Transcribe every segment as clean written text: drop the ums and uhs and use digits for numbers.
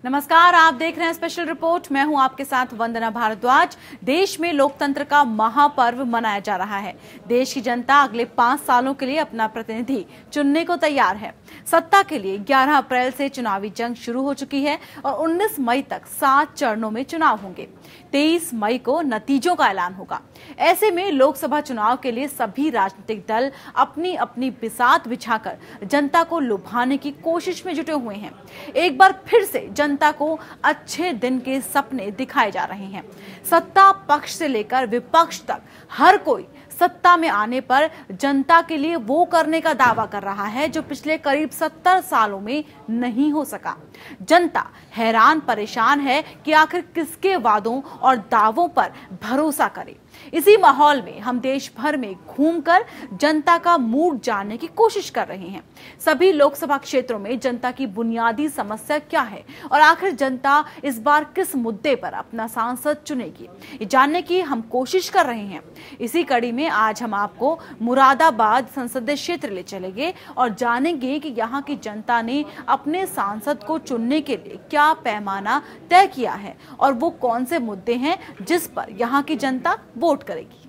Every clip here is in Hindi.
नमस्कार, आप देख रहे हैं स्पेशल रिपोर्ट। मैं हूं आपके साथ वंदना भारद्वाज। देश में लोकतंत्र का महापर्व मनाया जा रहा है। देश की जनता अगले 5 सालों के लिए अपना प्रतिनिधि चुनने को तैयार है। सत्ता के लिए 11 अप्रैल से चुनावी जंग शुरू हो चुकी है और 19 मई तक 7 चरणों में चुनाव होंगे। 23 मई को नतीजों का ऐलान होगा। ऐसे में लोकसभा चुनाव के लिए सभी राजनीतिक दल अपनी अपनी बिसात बिछाकर जनता को लुभाने की कोशिश में जुटे हुए हैं। एक बार फिर से जनता को अच्छे दिन के सपने दिखाए जा रहे हैं। सत्ता पक्ष से लेकर विपक्ष तक हर कोई सत्ता में आने पर जनता के लिए वो करने का दावा कर रहा है जो पिछले करीब 70 सालों में नहीं हो सका। जनता हैरान परेशान है कि आखिर किसके वादों और दावों पर भरोसा करे। इसी माहौल में हम देश भर में घूमकर जनता का मूड जानने की कोशिश कर रहे हैं। सभी लोकसभा क्षेत्रों में जनता की बुनियादी समस्या क्या है और आखिर जनता इस बार किस मुद्दे पर अपना सांसद चुनेगी, ये जानने की हम कोशिश कर रहे हैं। इसी कड़ी में आज हम आपको मुरादाबाद संसदीय क्षेत्र ले चलेंगे और जानेंगे कि यहाँ की जनता ने अपने सांसद को चुनने के लिए क्या पैमाना तय किया है और वो कौन से मुद्दे हैं जिस पर यहाँ की जनता वोट करेगी।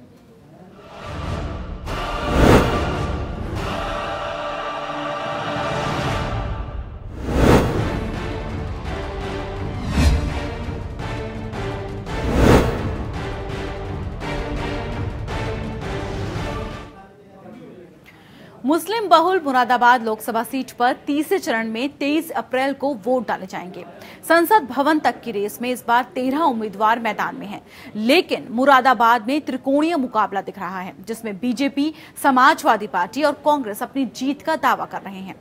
मुस्लिम बहुल मुरादाबाद लोकसभा सीट पर तीसरे चरण में 23 अप्रैल को वोट डाले जाएंगे। संसद भवन तक की रेस में इस बार 13 उम्मीदवार मैदान में हैं, लेकिन मुरादाबाद में त्रिकोणीय मुकाबला दिख रहा है जिसमें बीजेपी, समाजवादी पार्टी और कांग्रेस अपनी जीत का दावा कर रहे हैं।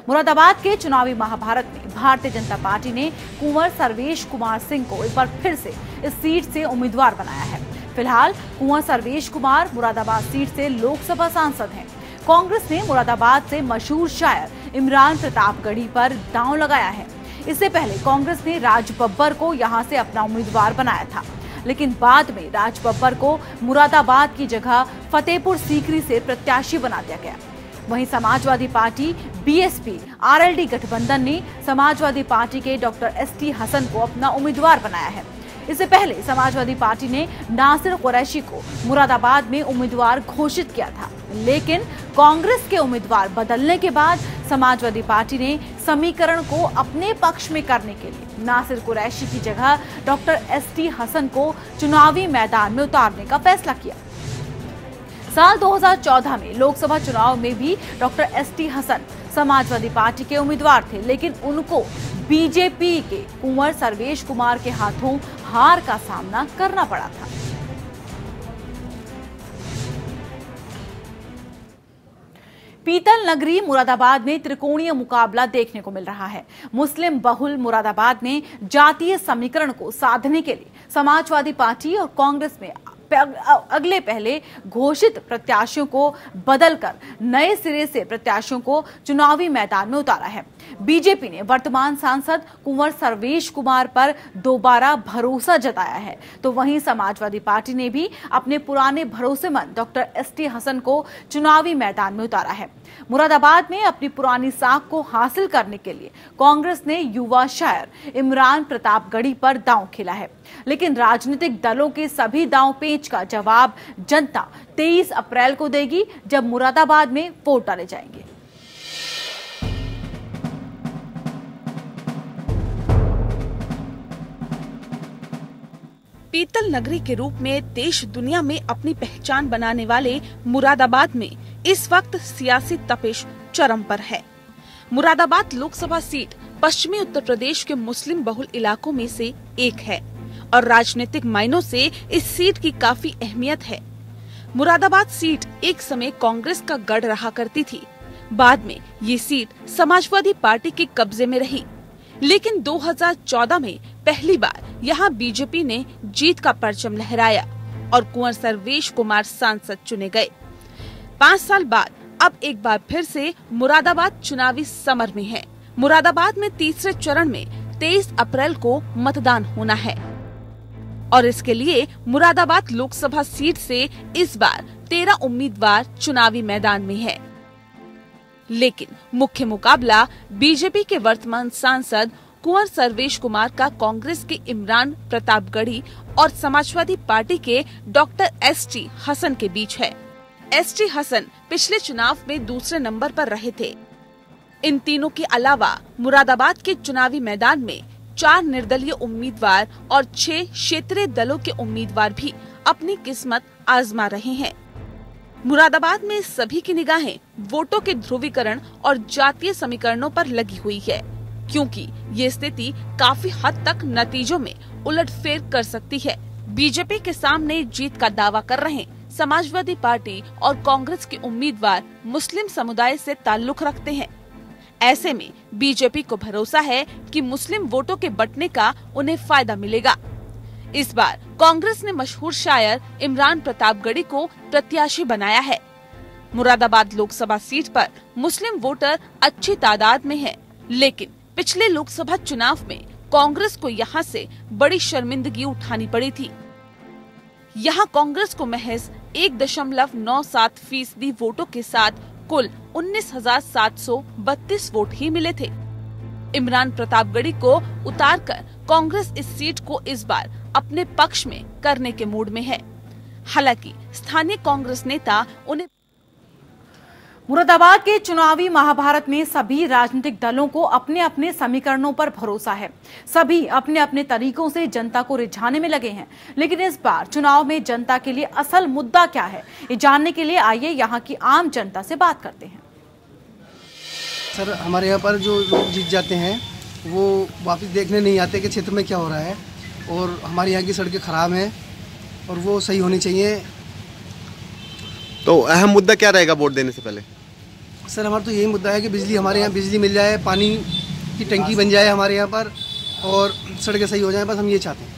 मुरादाबाद के चुनावी महाभारत में भारतीय जनता पार्टी ने कुंवर सर्वेश कुमार सिंह को एक बार फिर से इस सीट से उम्मीदवार बनाया है। फिलहाल कुंवर सर्वेश कुमार मुरादाबाद सीट से लोकसभा सांसद हैं। कांग्रेस ने मुरादाबाद से मशहूर शायर इमरान प्रतापगढ़ी पर दांव लगाया है। इससे पहले कांग्रेस ने राज बब्बर को यहां से अपना उम्मीदवार बनाया था, लेकिन बाद में राज बब्बर को मुरादाबाद की जगह फतेहपुर सीकरी से प्रत्याशी बना दिया गया। वहीं समाजवादी पार्टी बीएसपी आरएलडी गठबंधन ने समाजवादी पार्टी के डॉक्टर एसटी हसन को अपना उम्मीदवार बनाया है। इससे पहले समाजवादी पार्टी ने नासिर कुरैशी को मुरादाबाद में उम्मीदवार घोषित किया था, लेकिन कांग्रेस के उम्मीदवार बदलने के बाद समाजवादी पार्टी ने समीकरण को अपने पक्ष में करने के लिए नासिर कुरैशी की जगह डॉक्टर एसटी हसन को चुनावी मैदान में उतारने का फैसला किया। साल 2014 में लोकसभा चुनाव में भी doctor ST Hasan Samajwadi Party के उम्मीदवार थे, लेकिन उनको बीजेपी के कुंवर सर्वेश कुमार के हाथों हार का सामना करना पड़ा था। पीतल नगरी मुरादाबाद में त्रिकोणीय मुकाबला देखने को मिल रहा है। मुस्लिम बहुल मुरादाबाद में जातीय समीकरण को साधने के लिए समाजवादी पार्टी और कांग्रेस में अगले पहले घोषित प्रत्याशियों को बदलकर नए सिरे से प्रत्याशियों को चुनावी मैदान में उतारा है। बीजेपी ने वर्तमान सांसद कुंवर सर्वेश कुमार पर दोबारा भरोसा जताया है, तो वहीं समाजवादी पार्टी ने भी अपने पुराने भरोसेमंद डॉक्टर एसटी हसन को चुनावी मैदान में उतारा है। मुरादाबाद में अपनी पुरानी साख को हासिल करने के लिए कांग्रेस ने युवा शायर इमरान प्रतापगढ़ी पर दांव खेला है, लेकिन राजनीतिक दलों के सभी दांव पेच का जवाब जनता 23 अप्रैल को देगी, जब मुरादाबाद में वोट डाले जाएंगे। पीतल नगरी के रूप में देश दुनिया में अपनी पहचान बनाने वाले मुरादाबाद में इस वक्त सियासी तपिश चरम पर है। मुरादाबाद लोकसभा सीट पश्चिमी उत्तर प्रदेश के मुस्लिम बहुल इलाकों में से एक है और राजनीतिक मायनों से इस सीट की काफी अहमियत है। मुरादाबाद सीट एक समय कांग्रेस का गढ़ रहा करती थी। बाद में ये सीट समाजवादी पार्टी के कब्जे में रही, लेकिन 2014 में पहली बार यहाँ बीजेपी ने जीत का परचम लहराया और कुंवर सर्वेश कुमार सांसद चुने गए। 5 साल बाद अब एक बार फिर से मुरादाबाद चुनावी समर में है। मुरादाबाद में तीसरे चरण में 23 अप्रैल को मतदान होना है और इसके लिए मुरादाबाद लोकसभा सीट से इस बार 13 उम्मीदवार चुनावी मैदान में है। लेकिन मुख्य मुकाबला बीजेपी के वर्तमान सांसद कुंवर सर्वेश कुमार का कांग्रेस के इमरान प्रतापगढ़ी और समाजवादी पार्टी के डॉक्टर एसटी हसन के बीच है। एसटी हसन पिछले चुनाव में दूसरे नंबर पर रहे थे। इन तीनों के अलावा मुरादाबाद के चुनावी मैदान में 4 निर्दलीय उम्मीदवार और 6 क्षेत्रीय दलों के उम्मीदवार भी अपनी किस्मत आजमा रहे हैं। मुरादाबाद में सभी की निगाहें वोटों के ध्रुवीकरण और जातीय समीकरणों पर लगी हुई है, क्योंकि ये स्थिति काफी हद तक नतीजों में उलटफेर कर सकती है। बीजेपी के सामने जीत का दावा कर रहे समाजवादी पार्टी और कांग्रेस के उम्मीदवार मुस्लिम समुदाय से ताल्लुक रखते हैं। ऐसे में बीजेपी को भरोसा है कि मुस्लिम वोटों के बंटने का उन्हें फायदा मिलेगा। इस बार कांग्रेस ने मशहूर शायर इमरान प्रतापगढ़ी को प्रत्याशी बनाया है। मुरादाबाद लोकसभा सीट पर मुस्लिम वोटर अच्छी तादाद में हैं, लेकिन पिछले लोकसभा चुनाव में कांग्रेस को यहां से बड़ी शर्मिंदगी उठानी पड़ी थी। यहां कांग्रेस को महज 1.97% वोटों के साथ कुल 19,732 वोट ही मिले थे। इमरान प्रतापगढ़ी को उतारकर कांग्रेस इस सीट को इस बार अपने पक्ष में करने के मूड में है। हालांकि स्थानीय कांग्रेस नेता उन्हें मुरादाबाद के चुनावी महाभारत में सभी राजनीतिक दलों को अपने अपने समीकरणों पर भरोसा है। सभी अपने अपने तरीकों से जनता को रिझाने में लगे हैं, लेकिन इस बार चुनाव में जनता के लिए असल मुद्दा क्या है, ये जानने के लिए आइए यहाँ की आम जनता से बात करते हैं। सर, हमारे यहाँ पर जो लोग जीत जाते हैं वो वापस देखने नहीं आते कि क्षेत्र में क्या हो रहा है, और हमारे यहाँ की सड़कें खराब हैं और वो सही होनी चाहिए। तो अहम मुद्दा क्या रहेगा वोट देने से पहले? सर, हमारा तो यही मुद्दा है कि बिजली, हमारे यहाँ बिजली मिल जाए, पानी की टंकी बन जाए हमारे यहाँ पर, और सड़कें सही हो जाए, बस हम ये चाहते हैं।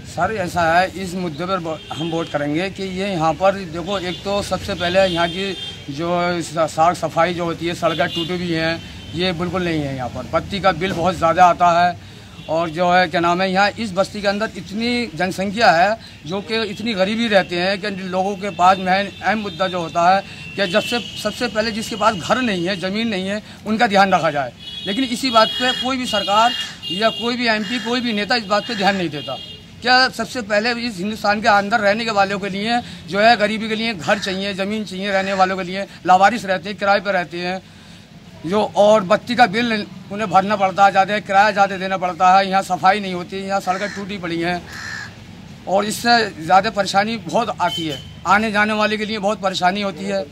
सर, ऐसा है, इस मुद्दे पर हम वोट करेंगे कि ये यहाँ पर देखो, एक तो सबसे पहले यहाँ की जो साफ सफाई जो होती है, सड़कें टूटी हुई हैं, ये बिल्कुल नहीं है। यहाँ पर बत्ती का बिल बहुत ज़्यादा आता है, और जो है क्या नाम है, यहाँ इस बस्ती के अंदर इतनी जनसंख्या है जो कि इतनी गरीबी रहते हैं कि लोगों के पास में अहम मुद्दा जो होता है कि जब से सबसे पहले जिसके पास घर नहीं है, ज़मीन नहीं है, उनका ध्यान रखा जाए। लेकिन इसी बात पे कोई भी सरकार या कोई भी MP, कोई भी नेता इस बात पे ध्यान नहीं देता। क्या सबसे पहले इस हिंदुस्तान के अंदर रहने के वालों के लिए जो है गरीबी के लिए घर चाहिए, ज़मीन चाहिए, रहने वालों के लिए लावारिस रहते हैं, किराए पर रहते हैं जो, और बत्ती का बिल उन्हें भरना पड़ता है, ज़्यादा किराया ज़्यादा देना पड़ता है। यहाँ सफाई नहीं होती, यहाँ सड़कें टूटी पड़ी हैं, और इससे ज़्यादा परेशानी बहुत आती है, आने जाने वाले के लिए बहुत परेशानी होती है।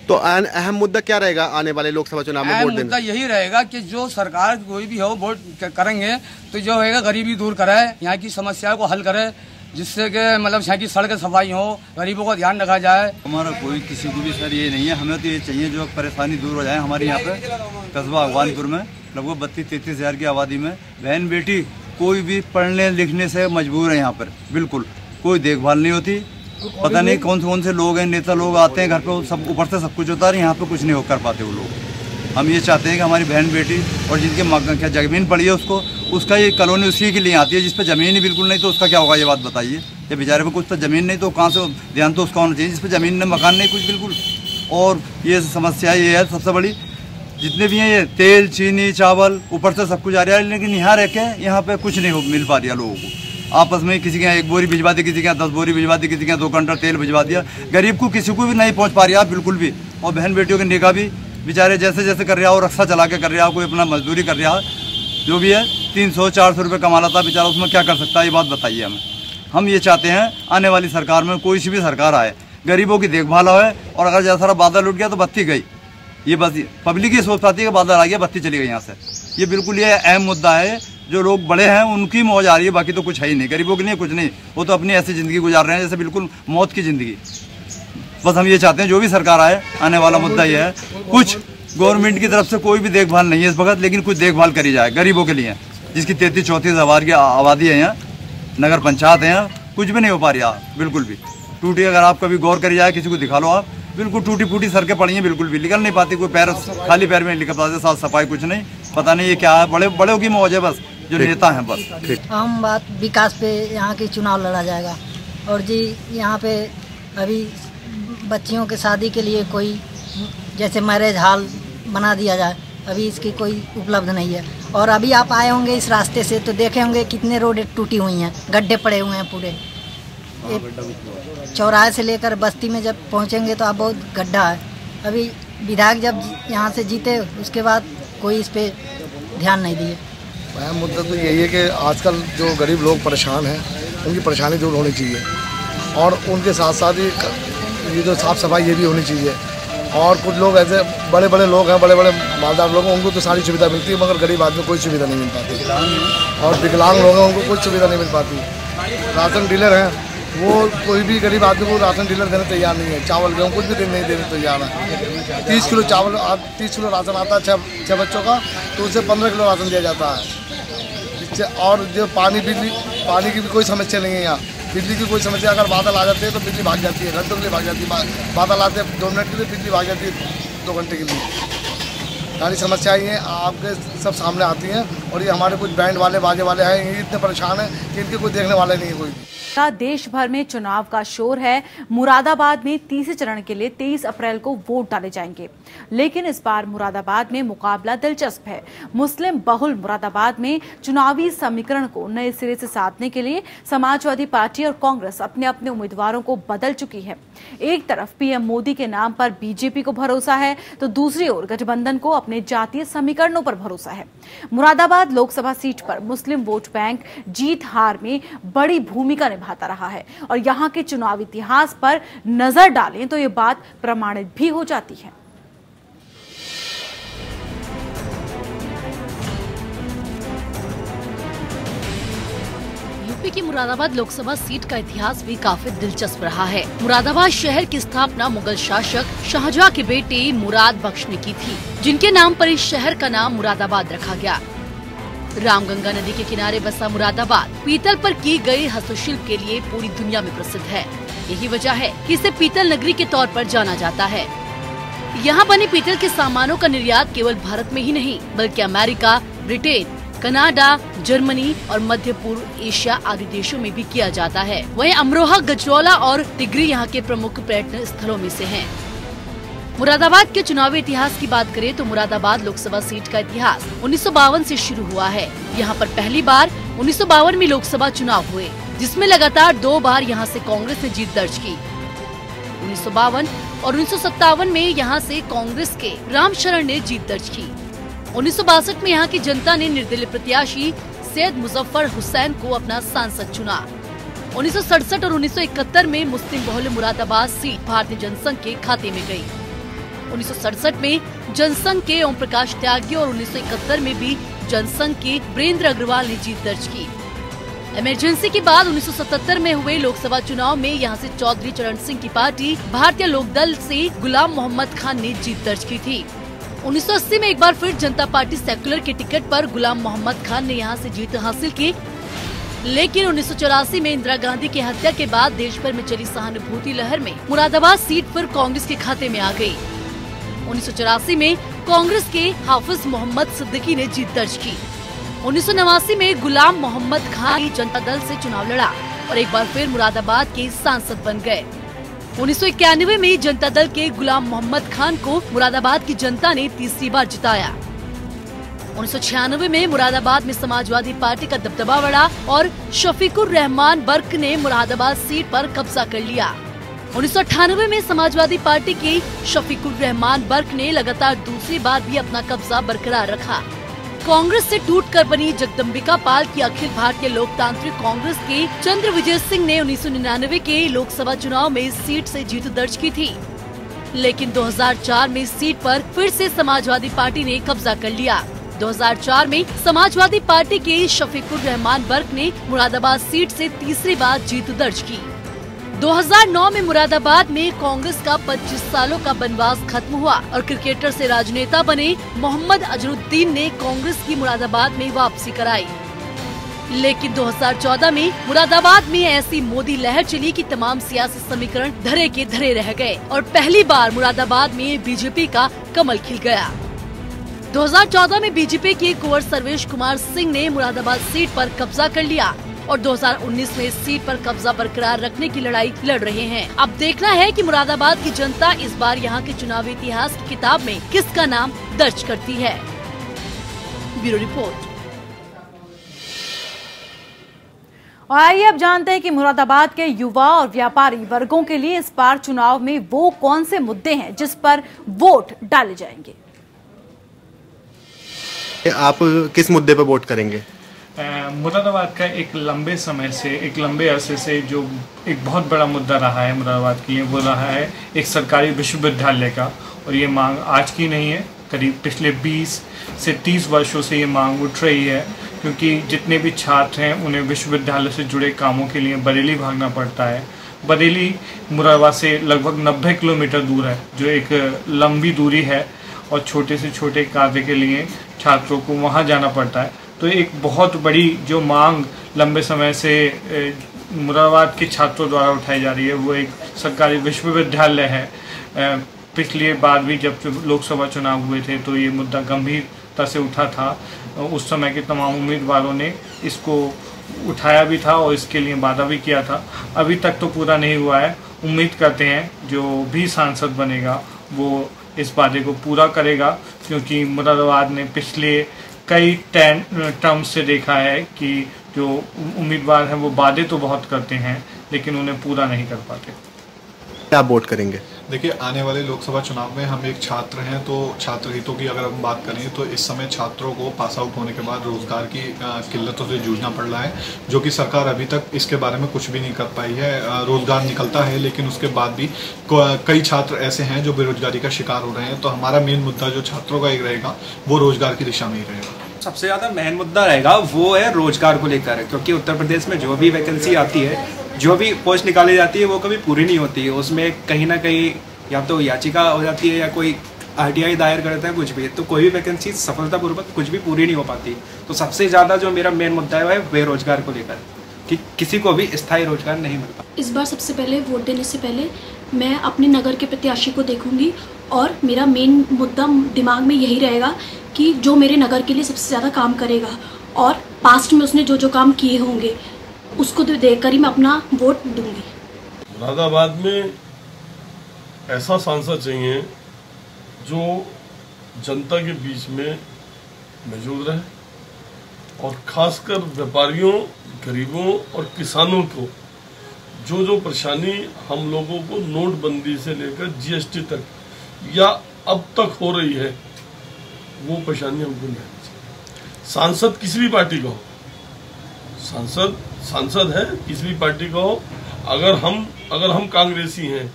तो अहम मुद्दा क्या रहेगा आने वाले लोकसभा चुनाव में वोट देने? मुद्दा यही रहेगा कि जो सरकार कोई भी हो वोट करेंगे तो जो है गरीबी दूर करे, यहाँ की समस्याओं को हल करे, जिससे कि मतलब यहाँ की सड़क सफाई हो, गरीबों का ध्यान रखा जाए। हमारा कोई किसी को भी सर ये नहीं है, हमें तो ये चाहिए जो परेशानी दूर हो जाए। हमारे यहाँ पे कस्बा अफगानपुर में लगभग 32-33 हज़ार की आबादी में बहन बेटी कोई भी पढ़ने लिखने से मजबूर है। यहाँ पर बिल्कुल कोई देखभाल नहीं होती। पता नहीं कौन से लोग हैं, नेता लोग आते हैं घर पे, सब ऊपर से सब कुछ होता है, यहाँ पे कुछ नहीं कर पाते वो लोग। हम ये चाहते हैं कि हमारी बहन बेटी और जिनके क्या ज़मीन पड़ी है उसका ये कॉलोनी उसी के लिए आती है, जिस पे ज़मीन ही बिल्कुल नहीं, तो उसका क्या होगा ये बात बताइए। ये बेचारे पे कुछ तो ज़मीन नहीं, तो कहाँ से ध्यान तो उसका होना चाहिए जिस पे ज़मीन नहीं, मकान नहीं, कुछ बिल्कुल। और ये समस्या ये है सबसे बड़ी, जितने भी हैं ये तेल, चीनी, चावल, ऊपर से सब कुछ आ रहा है, लेकिन यहाँ रह के यहाँ पे कुछ नहीं मिल पा रहा लोगों को। आपस में किसी के यहाँ 1 बोरी भिजवा दी, किसी के यहाँ 10 बोरी भिजवा दी, किसी के यहाँ 2 क्विंटल तेल भिजवा दिया। गरीब को किसी को भी नहीं पहुँच पा रही आप बिल्कुल भी। और बहन बेटियों की निगाह भी बेचारे जैसे जैसे कर रहा हो, रक्षा चला के कर रहा हो, कोई अपना मजदूरी कर रहा है, जो भी है 300-400 रुपये कमा लाता बेचारा, उसमें क्या कर सकता है, ये बात बताइए हमें। हम ये चाहते हैं आने वाली सरकार में कोई सी भी सरकार आए, गरीबों की देखभाल हो, और अगर जैसा बादल उठ गया तो बत्ती गई। ये बस पब्लिक ये सोच पाती है कि बादल आ गया, बत्ती चली गई यहाँ से। ये बिल्कुल ये अहम मुद्दा है। जो लोग बड़े हैं उनकी मौज आ रही है, बाकी तो कुछ है ही नहीं। गरीबों के लिए कुछ नहीं, वो तो अपनी ऐसी ज़िंदगी गुजार रहे हैं जैसे बिल्कुल मौत की ज़िंदगी। बस हम ये चाहते हैं जो भी सरकार आए, आने वाला मुद्दा ये है, कुछ गवर्नमेंट की तरफ से कोई भी देखभाल नहीं है इस वक्त, लेकिन कुछ देखभाल करी जाए गरीबों के लिए, जिसकी 33-34 हज़ार की आबादी है। यहाँ नगर पंचायत है, यहाँ कुछ भी नहीं हो पा रही है बिल्कुल भी। टूटी, अगर आप कभी गौर करी जाए, किसी को दिखा लो आप, बिल्कुल टूटी फूटी सड़कें पड़ी हैं, बिल्कुल भी निकल नहीं पाती, कोई पैर खाली पैर में निकल पाते, साफ सफाई कुछ नहीं। पता नहीं ये क्या है, बड़ों की मौज है बस, जो नेता हैं बस। हम बात विकास पे यहाँ की चुनाव लड़ा जाएगा। और जी यहाँ पे अभी बच्चियों के शादी के लिए कोई जैसे मैरिज हॉल बना दिया जाए, अभी इसकी कोई उपलब्ध नहीं है। और अभी आप आए होंगे इस रास्ते से तो देखे होंगे कितने रोड टूटी हुई हैं, गड्ढे पड़े हुए हैं पूरे। चौराहे से लेकर बस्ती में जब पहुंचेंगे तो आप बहुत गड्ढा है। अभी विधायक जब यहाँ से जीते उसके बाद कोई इस पे ध्यान नहीं दिए। अहम मुद्दा तो यही है कि आजकल जो गरीब लोग परेशान हैं उनकी परेशानी दूर होनी चाहिए और उनके साथ साथ ही ये जो साफ़ सफाई ये भी होनी चाहिए। और कुछ लोग ऐसे बड़े बड़े लोग हैं, बड़े बड़े मालदार लोग हैं, उनको तो सारी सुविधा मिलती है मगर गरीब आदमी को कोई सुविधा नहीं मिल पाती। और विकलांग लोग हैं उनको कोई सुविधा नहीं मिल पाती। राशन डीलर हैं वो कोई भी गरीब आदमी को राशन डीलर देने तैयार नहीं है। चावल गेहूँ कुछ भी नहीं देने तैयार है। 30 किलो चावल 30 किलो राशन आता है 6 बच्चों का, तो उससे 15 किलो राशन दिया जाता है। और जो पानी की भी कोई समस्या नहीं है यहाँ। बिजली की कोई समस्या, अगर बादल आ जाते हैं तो बिजली भाग जाती है, घंटों के लिए भाग जाती है। बादल आते हैं 2 मिनट के लिए, बिजली भाग जाती है 2 घंटे के लिए। सारी समस्याएं ये आपके सब सामने आती हैं। और ये हमारे कुछ बैंड वाले बाजे वाले हैं, ये इतने परेशान हैं कि इनके कोई देखने वाले नहीं है कोई। देश भर में चुनाव का शोर है। मुरादाबाद में तीसरे चरण के लिए 23 अप्रैल को वोट डाले जाएंगे, लेकिन इस बार मुरादाबाद में मुकाबला दिलचस्प है। मुस्लिम बहुल मुरादाबाद में चुनावी समीकरण को नए सिरे से साधने के लिए समाजवादी पार्टी और कांग्रेस अपने अपने उम्मीदवारों को बदल चुकी है। एक तरफ पीएम मोदी के नाम पर बीजेपी को भरोसा है तो दूसरी ओर गठबंधन को अपने जातीय समीकरणों पर भरोसा है। मुरादाबाद लोकसभा सीट पर मुस्लिम वोट बैंक जीत हार में बड़ी भूमिका निभाता रहा है और यहाँ के चुनाव इतिहास पर नजर डालें तो ये बात प्रमाणित भी हो जाती है। यूपी की मुरादाबाद लोकसभा सीट का इतिहास भी काफी दिलचस्प रहा है। मुरादाबाद शहर की स्थापना मुगल शासक शाहजहां के बेटे मुराद बख्श ने की थी, जिनके नाम पर इस शहर का नाम मुरादाबाद रखा गया। रामगंगा नदी के किनारे बसा मुरादाबाद पीतल पर की गई हस्तशिल्प के लिए पूरी दुनिया में प्रसिद्ध है। यही वजह है कि इसे पीतल नगरी के तौर पर जाना जाता है। यहाँ बने पीतल के सामानों का निर्यात केवल भारत में ही नहीं बल्कि अमेरिका, ब्रिटेन, कनाडा, जर्मनी और मध्य पूर्व एशिया आदि देशों में भी किया जाता है। वहीं अमरोहा, गजरौला और तिगरी यहाँ के प्रमुख पर्यटन स्थलों में से हैं। मुरादाबाद के चुनावी इतिहास की बात करें तो मुरादाबाद लोकसभा सीट का इतिहास 1952 से शुरू हुआ है। यहाँ पर पहली बार 1952 में लोकसभा चुनाव हुए, जिसमें लगातार 2 बार यहाँ से कांग्रेस ने जीत दर्ज की। 1952 और 1957 में यहाँ से कांग्रेस के रामशरण ने जीत दर्ज की। 1962 में यहाँ की जनता ने निर्दलीय प्रत्याशी सैयद मुजफ्फर हुसैन को अपना सांसद चुना। 1967 और 1971 में मुस्लिम बहुल मुरादाबाद सीट भारतीय जनसंघ के खाते में गई। 1967 में जनसंघ के ओम प्रकाश त्यागी और 1971 में भी जनसंघ के वीरेंद्र अग्रवाल ने जीत दर्ज की। इमरजेंसी के बाद 1977 में हुए लोकसभा चुनाव में यहां से चौधरी चरण सिंह की पार्टी भारतीय लोकदल से गुलाम मोहम्मद खान ने जीत दर्ज की थी। 1980 में एक बार फिर जनता पार्टी सेक्युलर के टिकट पर गुलाम मोहम्मद खान ने यहां से जीत हासिल की, लेकिन 1984 में इंदिरा गांधी की हत्या के बाद देश भर में चली सहानुभूति लहर में मुरादाबाद सीट फिर कांग्रेस के खाते में आ गई। 1984 में कांग्रेस के हाफिज मोहम्मद सिद्दीकी ने जीत दर्ज की। 1989 में गुलाम मोहम्मद खान जनता दल से चुनाव लड़ा और एक बार फिर मुरादाबाद के सांसद बन गए। 1991 में जनता दल के गुलाम मोहम्मद खान को मुरादाबाद की जनता ने तीसरी बार जिताया। 1996 में मुरादाबाद में समाजवादी पार्टी का दबदबा बढ़ा और शफीकुर रहमान बर्क ने मुरादाबाद सीट पर कब्जा कर लिया। 1998 में समाजवादी पार्टी के शफीकुर रहमान बर्क ने लगातार दूसरी बार भी अपना कब्जा बरकरार रखा। कांग्रेस से टूटकर बनी जगदम्बिका पाल की अखिल भारतीय लोकतांत्रिक कांग्रेस के चंद्र विजय सिंह ने 1999 के लोकसभा चुनाव में इस सीट से जीत दर्ज की थी, लेकिन 2004 में इस सीट पर फिर से समाजवादी पार्टी ने कब्जा कर लिया। 2004 में समाजवादी पार्टी के शफीकुर रहमान बर्क ने मुरादाबाद सीट से तीसरी बार जीत दर्ज की। 2009 में मुरादाबाद में कांग्रेस का 25 सालों का बनवास खत्म हुआ और क्रिकेटर से राजनेता बने मोहम्मद अजहरुद्दीन ने कांग्रेस की मुरादाबाद में वापसी कराई। लेकिन 2014 में मुरादाबाद में ऐसी मोदी लहर चली कि तमाम सियासी समीकरण धरे के धरे रह गए और पहली बार मुरादाबाद में बीजेपी का कमल खिल गया। 2014 में बीजेपी के कुंवर सर्वेश कुमार सिंह ने मुरादाबाद सीट पर कब्जा कर लिया और 2019 में इस सीट पर कब्जा बरकरार रखने की लड़ाई लड़ रहे हैं। अब देखना है कि मुरादाबाद की जनता इस बार यहाँ के चुनावी इतिहास की किताब में किसका नाम दर्ज करती है। Bureau report. और आइए अब जानते हैं कि मुरादाबाद के युवा और व्यापारी वर्गों के लिए इस बार चुनाव में वो कौन से मुद्दे हैं जिस पर वोट डाले जाएंगे। आप किस मुद्दे पर वोट करेंगे? मुरादाबाद का एक लंबे अरसे से जो एक बहुत बड़ा मुद्दा रहा है मुरादाबाद के लिए, वो रहा है एक सरकारी विश्वविद्यालय का। और ये मांग आज की नहीं है, करीब पिछले 20 से 30 वर्षों से ये मांग उठ रही है, क्योंकि जितने भी छात्र हैं उन्हें विश्वविद्यालय से जुड़े कामों के लिए बरेली भागना पड़ता है। बरेली मुरादाबाद से लगभग 90 किलोमीटर दूर है, जो एक लंबी दूरी है, और छोटे से छोटे कार्य के लिए छात्रों को वहाँ जाना पड़ता है। तो एक बहुत बड़ी जो मांग लंबे समय से मुरादाबाद के छात्रों द्वारा उठाई जा रही है, वो एक सरकारी विश्वविद्यालय है। पिछली बार भी जब लोकसभा चुनाव हुए थे तो ये मुद्दा गंभीरता से उठा था। उस समय के तमाम उम्मीदवारों ने इसको उठाया भी था और इसके लिए वादा भी किया था। अभी तक तो पूरा नहीं हुआ है। उम्मीद करते हैं जो भी सांसद बनेगा वो इस वादे को पूरा करेगा, क्योंकि मुरादाबाद ने पिछले कई टर्म से देखा है कि जो उम्मीदवार हैं वो वादे तो बहुत करते हैं लेकिन उन्हें पूरा नहीं कर पाते। क्या वोट करेंगे? देखिए, आने वाले लोकसभा चुनाव में हम एक छात्र हैं, तो छात्र हितों की अगर हम बात करें तो इस समय छात्रों को पास आउट होने के बाद रोजगार की किल्लतों से जूझना पड़ रहा है, जो कि सरकार अभी तक इसके बारे में कुछ भी नहीं कर पाई है। रोजगार निकलता है लेकिन उसके बाद भी कई छात्र ऐसे हैं जो बेरोजगारी का शिकार हो रहे हैं। तो हमारा मेन मुद्दा जो छात्रों का एक रहेगा वो रोजगार की दिशा में ही रहेगा। सबसे ज़्यादा मेन मुद्दा रहेगा वो है रोजगार को लेकर, क्योंकि उत्तर प्रदेश में जो भी वैकेंसी आती है, जो भी पोस्ट निकाली जाती है, वो कभी पूरी नहीं होती है। उसमें कहीं ना कहीं या तो याचिका हो जाती है या कोई RTI दायर करता है, कुछ भी, तो कोई भी वैकेंसी सफलतापूर्वक कुछ भी पूरी नहीं हो पाती। तो सबसे ज़्यादा जो मेरा मेन मुद्दा है बेरोजगार को लेकर, कि किसी को भी स्थायी रोजगार नहीं मिलता। इस बार सबसे पहले वोट देने से पहले मैं अपने नगर के प्रत्याशी को देखूंगी और मेरा मेन मुद्दा दिमाग में यही रहेगा कि जो मेरे नगर के लिए सबसे ज़्यादा काम करेगा और पास्ट में उसने जो जो काम किए होंगे उसको देखकर ही मैं अपना वोट दूंगी। मुरादाबाद में ऐसा सांसद चाहिए जो जनता के बीच में मौजूद रहे और खासकर व्यापारियों, गरीबों और किसानों को जो जो परेशानी हम लोगों को नोटबंदी से लेकर GST तक या अब तक हो रही है, वो परेशानी हमको नहीं आनी चाहिए। सांसद किसी भी पार्टी का हो, सांसद है किसी भी पार्टी का हो, अगर हम कांग्रेसी हैं,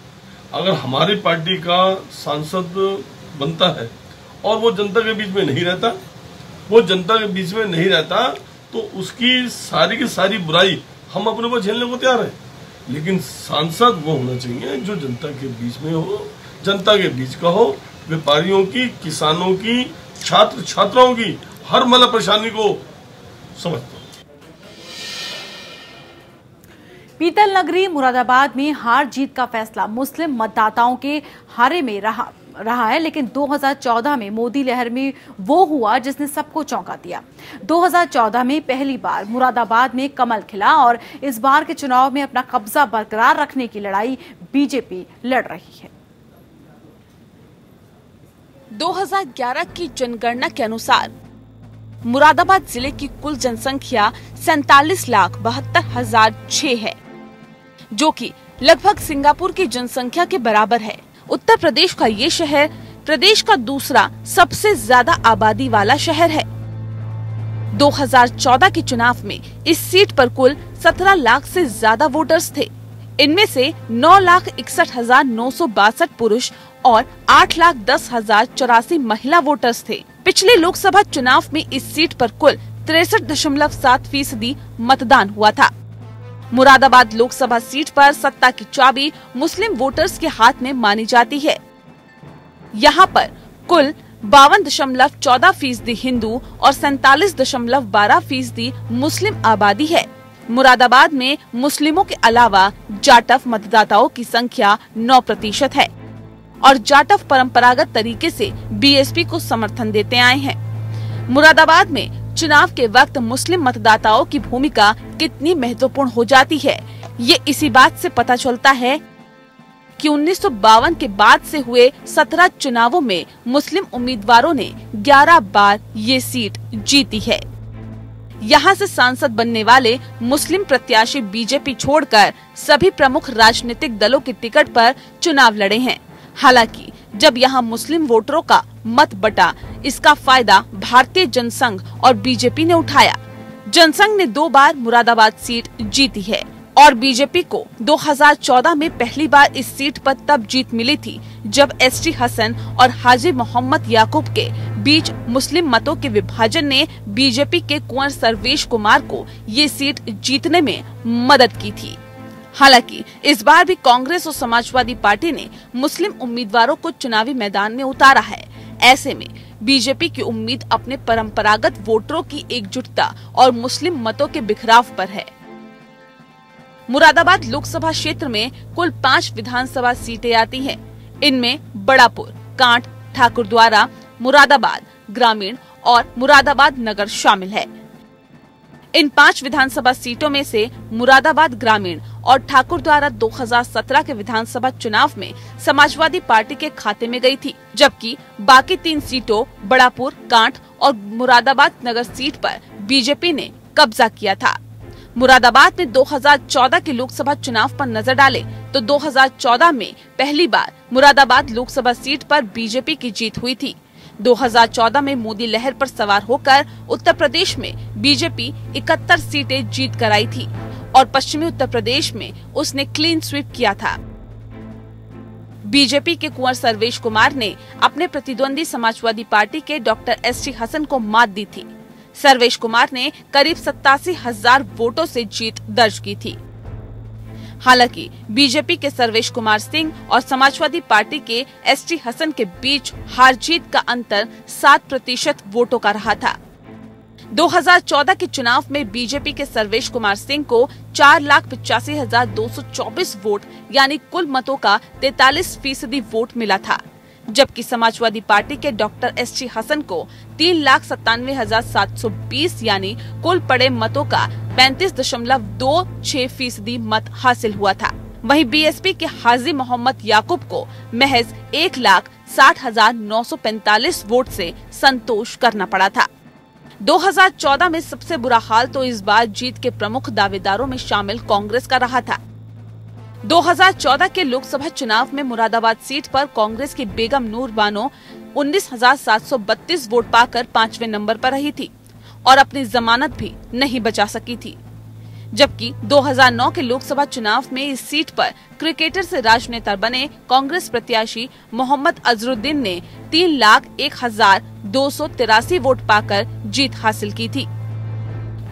अगर हमारी पार्टी का सांसद बनता है और वो जनता के बीच में नहीं रहता, तो उसकी सारी की सारी बुराई हम अपने ऊपर झेलने को तैयार है। लेकिन सांसद वो होना चाहिए जो जनता के बीच में हो, जनता के बीच का हो, व्यापारियों की, किसानों की, छात्र छात्राओं की हर मतलब परेशानी को समझता। पीतल नगरी मुरादाबाद में हार जीत का फैसला मुस्लिम मतदाताओं के हारे में रहा है, लेकिन 2014 में मोदी लहर में वो हुआ जिसने सबको चौंका दिया। 2014 में पहली बार मुरादाबाद में कमल खिला और इस बार के चुनाव में अपना कब्जा बरकरार रखने की लड़ाई बीजेपी लड़ रही है। 2011 की जनगणना के अनुसार मुरादाबाद जिले की कुल जनसंख्या 47,72,006 है, जो कि लगभग सिंगापुर की जनसंख्या के बराबर है। उत्तर प्रदेश का ये शहर प्रदेश का दूसरा सबसे ज्यादा आबादी वाला शहर है। 2014 के चुनाव में इस सीट पर कुल 17 लाख से ज्यादा वोटर्स थे। इनमें से 9,61,962 पुरुष और 8,10,084 महिला वोटर्स थे। पिछले लोकसभा चुनाव में इस सीट पर कुल 63.7% मतदान हुआ था। मुरादाबाद लोकसभा सीट पर सत्ता की चाबी मुस्लिम वोटर्स के हाथ में मानी जाती है। यहाँ पर कुल 52.14% हिंदू और 47.12% मुस्लिम आबादी है। मुरादाबाद में मुस्लिमों के अलावा जाटव मतदाताओं की संख्या 9% है और जाटव परंपरागत तरीके से BSP को समर्थन देते आए हैं। मुरादाबाद में चुनाव के वक्त मुस्लिम मतदाताओं की भूमिका कितनी महत्वपूर्ण हो जाती है, ये इसी बात से पता चलता है कि 1952 के बाद से हुए 17 चुनावों में मुस्लिम उम्मीदवारों ने 11 बार ये सीट जीती है। यहाँ से सांसद बनने वाले मुस्लिम प्रत्याशी बीजेपी छोड़कर सभी प्रमुख राजनीतिक दलों के टिकट पर चुनाव लड़े हैं। हालांकि जब यहाँ मुस्लिम वोटरों का मत बटा, इसका फायदा भारतीय जनसंघ और बीजेपी ने उठाया। जनसंघ ने 2 बार मुरादाबाद सीट जीती है और बीजेपी को 2014 में पहली बार इस सीट पर तब जीत मिली थी जब एसटी हसन और हाजी मोहम्मद याकूब के बीच मुस्लिम मतों के विभाजन ने बीजेपी के कुंवर सर्वेश कुमार को ये सीट जीतने में मदद की थी। हालांकि इस बार भी कांग्रेस और समाजवादी पार्टी ने मुस्लिम उम्मीदवारों को चुनावी मैदान में उतारा है। ऐसे में बीजेपी की उम्मीद अपने परंपरागत वोटरों की एकजुटता और मुस्लिम मतों के बिखराव पर है। मुरादाबाद लोकसभा क्षेत्र में कुल 5 विधानसभा सीटें आती हैं। इनमें बड़ापुर, कांठ, ठाकुरद्वारा, मुरादाबाद ग्रामीण और मुरादाबाद नगर शामिल है। इन 5 विधानसभा सीटों में से मुरादाबाद ग्रामीण और ठाकुरद्वारा 2017 के विधानसभा चुनाव में समाजवादी पार्टी के खाते में गई थी, जबकि बाकी 3 सीटों बड़ापुर, कांठ और मुरादाबाद नगर सीट पर बीजेपी ने कब्जा किया था। मुरादाबाद में 2014 के लोकसभा चुनाव पर नजर डालें तो 2014 में पहली बार मुरादाबाद लोकसभा सीट पर बीजेपी की जीत हुई थी। 2014 में मोदी लहर पर सवार होकर उत्तर प्रदेश में बीजेपी 71 सीटें जीत कर आई थी और पश्चिमी उत्तर प्रदेश में उसने क्लीन स्वीप किया था। बीजेपी के कुंवर सर्वेश कुमार ने अपने प्रतिद्वंदी समाजवादी पार्टी के डॉक्टर एसटी हसन को मात दी थी। सर्वेश कुमार ने करीब 87,000 वोटों से जीत दर्ज की थी। हालांकि बीजेपी के सर्वेश कुमार सिंह और समाजवादी पार्टी के एसटी हसन के बीच हार जीत का अंतर 7% वोटों का रहा था। 2014 के चुनाव में बीजेपी के सर्वेश कुमार सिंह को 4,85,224 वोट यानी कुल मतों का 43% वोट मिला था, जबकि समाजवादी पार्टी के डॉक्टर एसटी हसन को 3,97,720 यानी कुल पड़े मतों का 35.26% मत हासिल हुआ था। वहीं बीएसपी के हाजी मोहम्मद याकूब को महज 1,60,945 वोट से संतोष करना पड़ा था। 2014 में सबसे बुरा हाल तो इस बार जीत के प्रमुख दावेदारों में शामिल कांग्रेस का रहा था। 2014 के लोकसभा चुनाव में मुरादाबाद सीट पर कांग्रेस की बेगम नूर बानो 19,732 वोट पाकर 5वें नंबर पर रही थी और अपनी जमानत भी नहीं बचा सकी थी, जबकि 2009 के लोकसभा चुनाव में इस सीट पर क्रिकेटर से राजनेता बने कांग्रेस प्रत्याशी मोहम्मद अजरुद्दीन ने 3,01,283 वोट पाकर जीत हासिल की थी।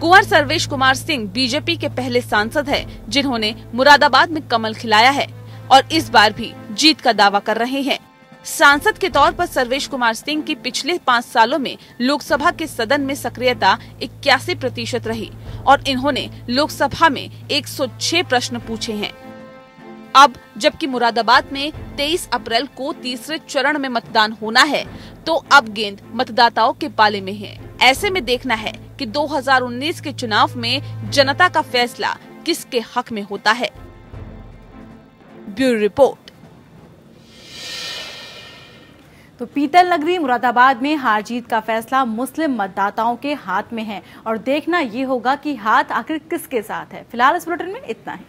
कुंवर सर्वेश कुमार सिंह बीजेपी के पहले सांसद हैं, जिन्होंने मुरादाबाद में कमल खिलाया है और इस बार भी जीत का दावा कर रहे हैं। सांसद के तौर पर सर्वेश कुमार सिंह की पिछले 5 सालों में लोकसभा के सदन में सक्रियता 81% रही और इन्होंने लोकसभा में 106 प्रश्न पूछे हैं। अब जबकि मुरादाबाद में 23 अप्रैल को तीसरे चरण में मतदान होना है, तो अब गेंद मतदाताओं के पाले में है। ऐसे में देखना है कि 2019 के चुनाव में जनता का फैसला किसके हक में होता है। Bureau report. तो पीतल नगरी मुरादाबाद में हार जीत का फैसला मुस्लिम मतदाताओं के हाथ में है और देखना ये होगा कि हाथ आखिर किसके साथ है। फिलहाल इस बुलेटिन में इतना ही।